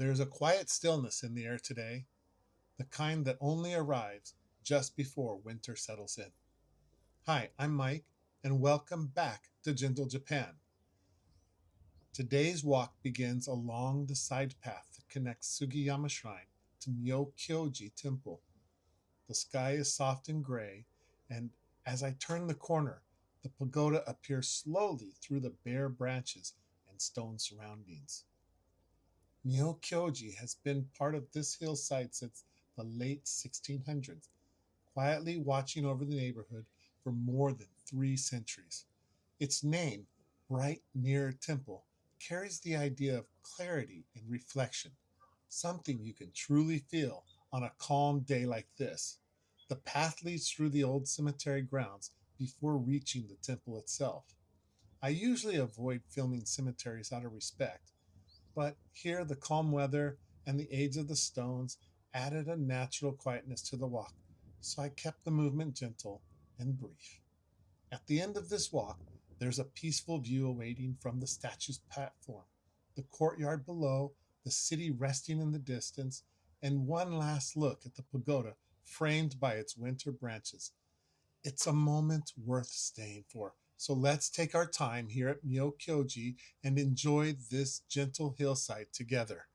There's a quiet stillness in the air today, the kind that only arrives just before winter settles in. Hi, I'm Mike, and welcome back to Gentle Japan. Today's walk begins along the side path that connects Sugiyama Shrine to Myōkyō-ji Temple. The sky is soft and gray, and as I turn the corner, the pagoda appears slowly through the bare branches and stone surroundings. Myōkyō-ji has been part of this hillside since the late 1600s, quietly watching over the neighborhood for more than 3 centuries. Its name, Bright Mirror Temple, carries the idea of clarity and reflection, something you can truly feel on a calm day like this. The path leads through the old cemetery grounds before reaching the temple itself. I usually avoid filming cemeteries out of respect, but here the calm weather and the age of the stones added a natural quietness to the walk, so I kept the movement gentle and brief. At the end of this walk, there's a peaceful view awaiting from the statue's platform, the courtyard below, the city resting in the distance, and one last look at the pagoda framed by its winter branches. It's a moment worth staying for. So let's take our time here at Myōkyō-ji and enjoy this gentle hillside together.